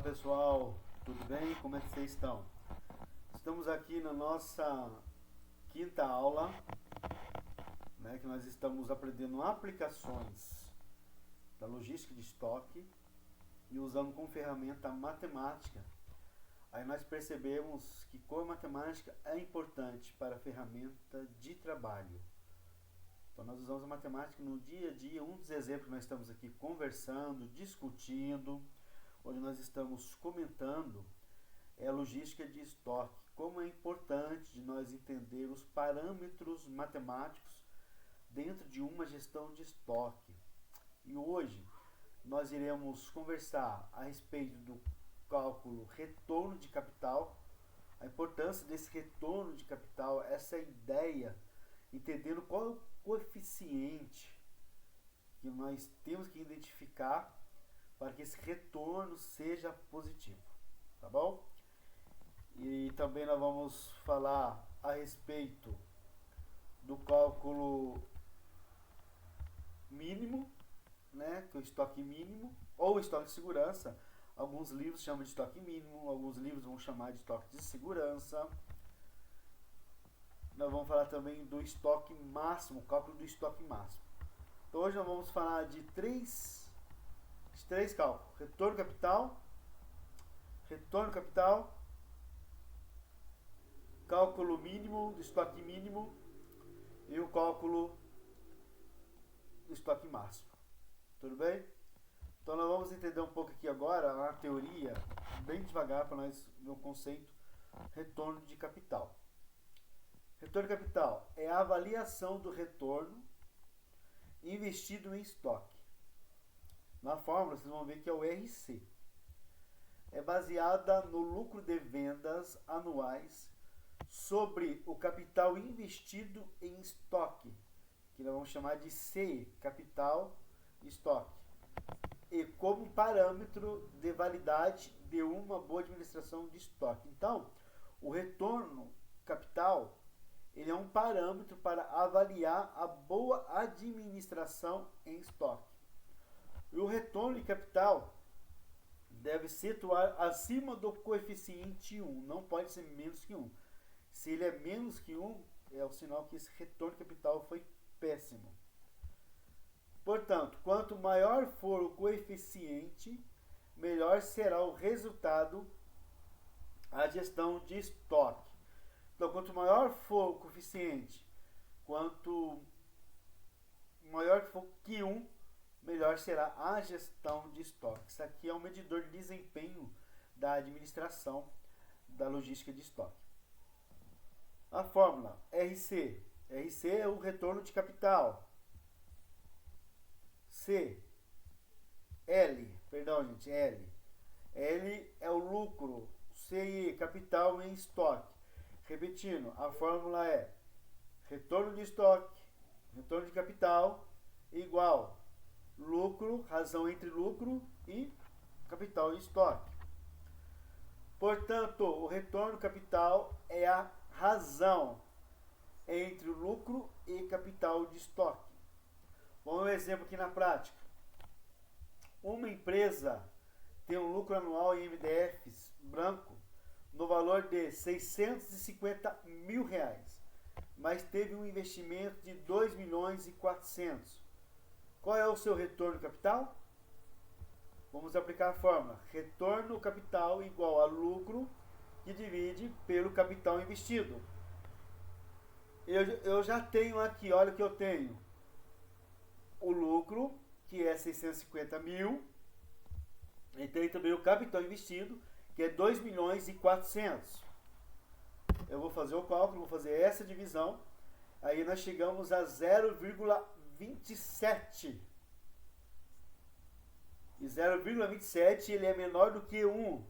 Pessoal, tudo bem? Como é que vocês estão? Estamos aqui na nossa quinta aula, né, que nós estamos aprendendo aplicações da logística de estoque e usando como ferramenta a matemática. Aí nós percebemos que como a matemática é importante para a ferramenta de trabalho. Então nós usamos a matemática no dia a dia. Um dos exemplos que nós estamos aqui conversando, discutindo, onde nós estamos comentando, é a logística de estoque. Como é importante de nós entender os parâmetros matemáticos dentro de uma gestão de estoque. E hoje nós iremos conversar a respeito do cálculo retorno de capital, a importância desse retorno de capital, essa ideia, entendendo qual é o coeficiente que nós temos que identificar para que esse retorno seja positivo, tá bom? E também nós vamos falar a respeito do cálculo mínimo, né, que é o estoque mínimo, ou estoque de segurança. Alguns livros chamam de estoque mínimo, alguns livros vão chamar de estoque de segurança. Nós vamos falar também do estoque máximo, cálculo do estoque máximo. Então hoje nós vamos falar de três cálculos: retorno capital, cálculo mínimo do estoque mínimo e o cálculo do estoque máximo. Tudo bem? Então nós vamos entender um pouco aqui agora a teoria, bem devagar, para nós ver o conceito retorno de capital. Retorno de capital é a avaliação do retorno investido em estoque. Na fórmula vocês vão ver que é o RC. É baseada no lucro de vendas anuais sobre o capital investido em estoque, que nós vamos chamar de CE, capital estoque, e como parâmetro de validade de uma boa administração de estoque. Então, o retorno capital, ele é um parâmetro para avaliar a boa administração em estoque. E o retorno de capital deve situar acima do coeficiente 1, não pode ser menos que 1. Se ele é menos que 1, é o sinal que esse retorno de capital foi péssimo. Portanto, quanto maior for o coeficiente, melhor será o resultado a gestão de estoque. Então, quanto maior for o coeficiente, quanto maior for que 1, melhor será a gestão de estoque. Isso aqui é um medidor de desempenho da administração da logística de estoque. A fórmula RC. RC é o retorno de capital. L é o lucro. CI, capital em estoque. Repetindo, a fórmula é retorno de estoque, retorno de capital, igual lucro, razão entre lucro e capital em estoque. Portanto, o retorno capital é a razão entre o lucro e capital de estoque. Vamos ver um exemplo aqui na prática. Uma empresa tem um lucro anual em MDFs branco no valor de R$650 mil, mas teve um investimento de 2.400.000. Qual é o seu retorno capital? Vamos aplicar a fórmula. Retorno capital igual a lucro que divide pelo capital investido. Eu já tenho aqui, olha o que eu tenho. O lucro, que é 650 mil, e tem também o capital investido, que é 2.400.000. Eu vou fazer o cálculo, vou fazer essa divisão, aí nós chegamos a 0,27. E 0,27 ele é menor do que 1.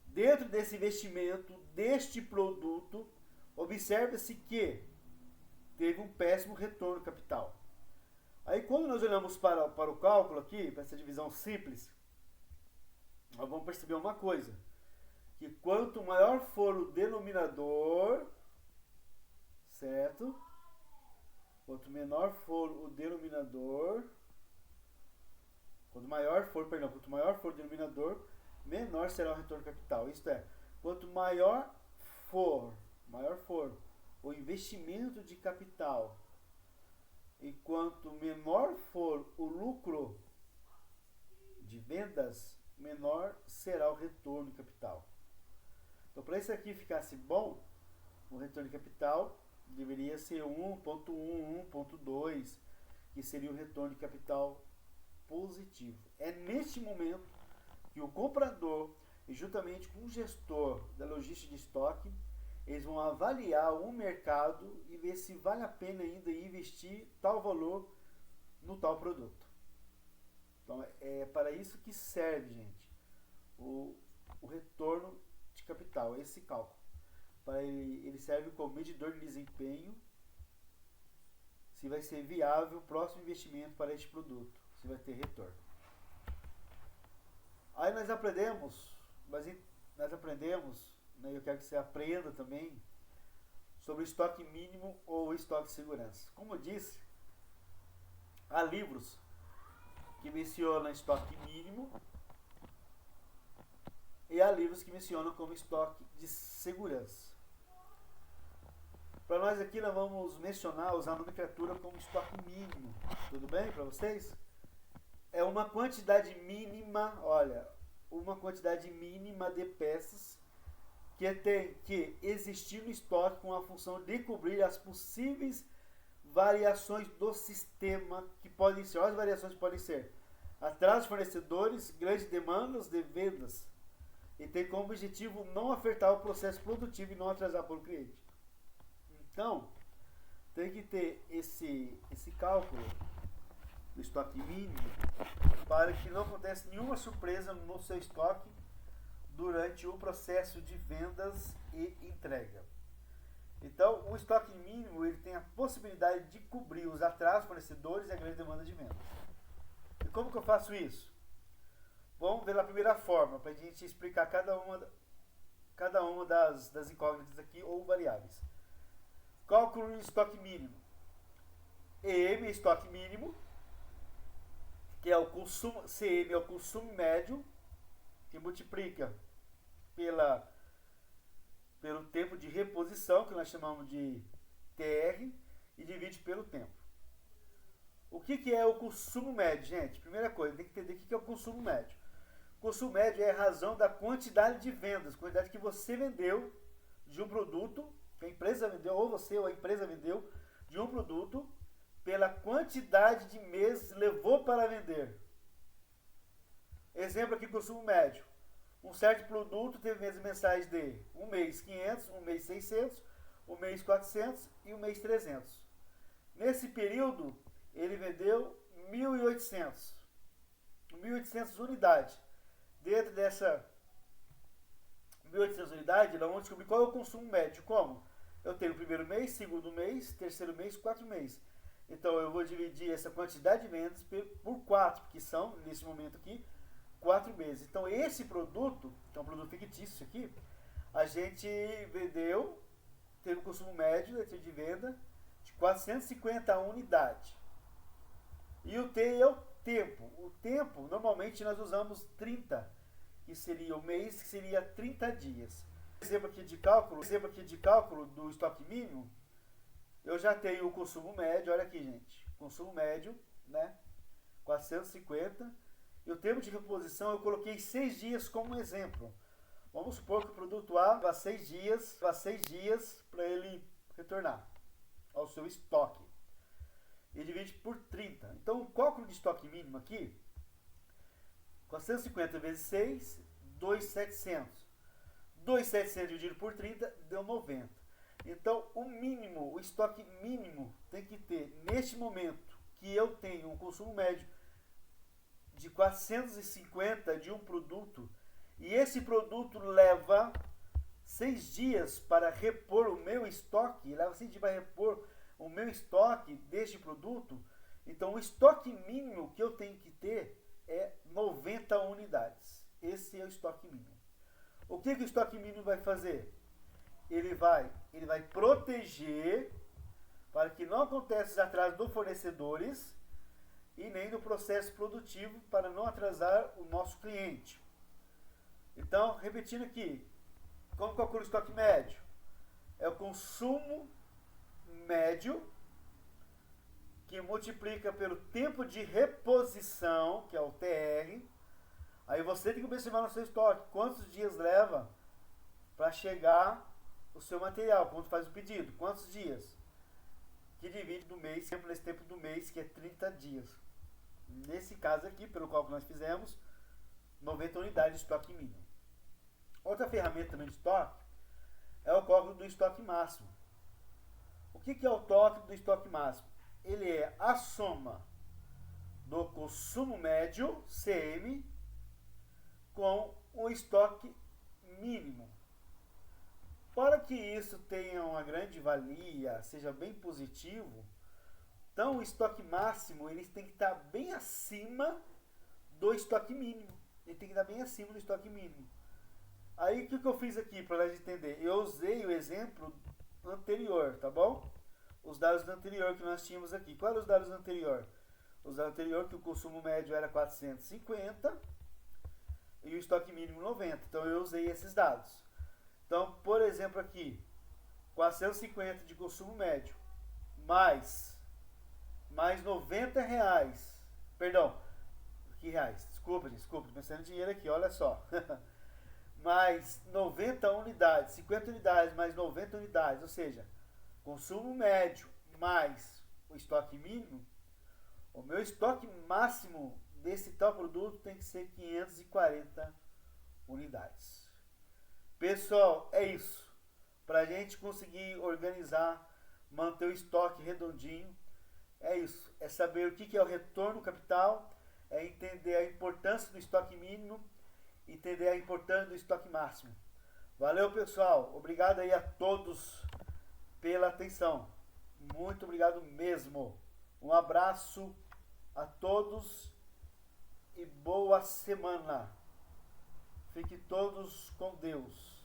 Dentro desse investimento, deste produto, observa-se que teve um péssimo retorno capital. Aí quando nós olhamos para o cálculo aqui, para essa divisão simples, nós vamos perceber uma coisa, que quanto maior for o denominador, certo? Quanto menor for o denominador, quanto maior for o denominador, menor será o retorno de capital. Isto é, quanto maior for o investimento de capital e quanto menor for o lucro de vendas, menor será o retorno de capital. Então, para isso aqui ficasse bom, o retorno de capital deveria ser 1.1, 1.2, que seria o retorno de capital positivo. É neste momento que o comprador, e juntamente com o gestor da logística de estoque, eles vão avaliar o mercado e ver se vale a pena ainda investir tal valor no tal produto. Então, é para isso que serve, gente, o retorno de capital, esse cálculo. Ele serve como medidor de desempenho, se vai ser viável o próximo investimento para este produto, se vai ter retorno. Aí nós aprendemos, né, eu quero que você aprenda também, sobre o estoque mínimo ou estoque de segurança. Como eu disse, há livros que mencionam estoque mínimo e há livros que mencionam como estoque de segurança. Para nós aqui, nós vamos usar a nomenclatura como estoque mínimo. Tudo bem para vocês? É uma quantidade mínima, uma quantidade mínima de peças que tem que existir no estoque com a função de cobrir as possíveis variações do sistema, que podem ser, as variações podem ser atraso de fornecedores, grandes demandas de vendas, e tem como objetivo não afetar o processo produtivo e não atrasar para o cliente. Então, tem que ter esse cálculo do estoque mínimo para que não aconteça nenhuma surpresa no seu estoque durante o processo de vendas e entrega. Então, o estoque mínimo ele tem a possibilidade de cobrir os atrasos fornecedores e a grande demanda de vendas. E como que eu faço isso? Vamos ver a primeira forma, para a gente explicar cada uma das incógnitas aqui ou variáveis. Cálculo de estoque mínimo. EM é estoque mínimo, que é o consumo, CM é o consumo médio, que multiplica pelo tempo de reposição, que nós chamamos de TR, e divide pelo tempo. O que é o consumo médio, gente? Primeira coisa, tem que entender o que é o consumo médio. O consumo médio é a razão da quantidade de vendas, quantidade que você vendeu de um produto, que a empresa vendeu, ou você ou a empresa vendeu, de um produto, pela quantidade de meses levou para vender. Exemplo aqui, consumo médio. Um certo produto teve meses mensais de um mês 500, um mês 600, um mês 400 e um mês 300. Nesse período, ele vendeu 1.800 unidades. Dentro dessa 1.800 unidades, nós vamos descobrir qual é o consumo médio. Como? Eu tenho o primeiro mês, segundo mês, terceiro mês, 4 meses. Então, eu vou dividir essa quantidade de vendas por 4, que são, nesse momento aqui, 4 meses. Então, esse produto, que é um produto fictício aqui, a gente vendeu, teve um consumo médio de venda de 450 unidades. E o T é o tempo. O tempo, normalmente, nós usamos 30, que seria o mês, que seria 30 dias. Exemplo aqui de cálculo do estoque mínimo, eu já tenho o consumo médio, olha aqui, gente, consumo médio, né, 450, e o tempo de reposição eu coloquei 6 dias como exemplo. Vamos supor que o produto A vá 6 dias para ele retornar ao seu estoque. E divide por 30. Então, o cálculo de estoque mínimo aqui, 450 vezes 6, 2.700. 2.700 dividido por 30 deu 90. Então, o estoque mínimo tem que ter, neste momento, que eu tenho um consumo médio de 450 de um produto, e esse produto leva 6 dias para repor o meu estoque, deste produto, então o estoque mínimo que eu tenho que ter é 90 unidades. Esse é o estoque mínimo. O que o estoque mínimo vai fazer? Ele vai proteger para que não aconteça atraso dos fornecedores e nem do processo produtivo para não atrasar o nosso cliente. Então, repetindo aqui, como calcula o estoque médio? É o consumo médio que multiplica pelo tempo de reposição, que é o TR. Aí você tem que observar no seu estoque quantos dias leva para chegar o seu material, quando faz o pedido, quantos dias, que divide do mês, sempre nesse tempo do mês, que é 30 dias. Nesse caso aqui, pelo cálculo que nós fizemos, 90 unidades de estoque mínimo. Outra ferramenta também de estoque é o cálculo do estoque máximo. O que é o cálculo do estoque máximo? Ele é a soma do consumo médio, CM, com o estoque mínimo. Para que isso tenha uma grande valia, seja bem positivo, então o estoque máximo ele tem que estar bem acima do estoque mínimo. Ele tem que estar bem acima do estoque mínimo. Aí o que eu fiz aqui para nós entender? Eu usei o exemplo anterior, tá bom? Os dados do anterior que nós tínhamos aqui. Quais eram os dados do anterior? Os dados do anterior que o consumo médio era 450 e o estoque mínimo 90. Então eu usei esses dados. Então, por exemplo aqui, 450 de consumo médio, mais 90 reais, perdão, que reais? Desculpa, pensando em dinheiro aqui, olha só. Mais 90 unidades, 50 unidades mais 90 unidades, ou seja, consumo médio mais o estoque mínimo, o meu estoque máximo desse tal produto tem que ser 540 unidades. Pessoal, é isso. Para a gente conseguir organizar, manter o estoque redondinho, é isso. É saber o que é o retorno capital, é entender a importância do estoque mínimo, entender a importância do estoque máximo. Valeu, pessoal. Obrigado aí a todos pela atenção. Muito obrigado mesmo. Um abraço a todos e boa semana. Fiquem todos com Deus.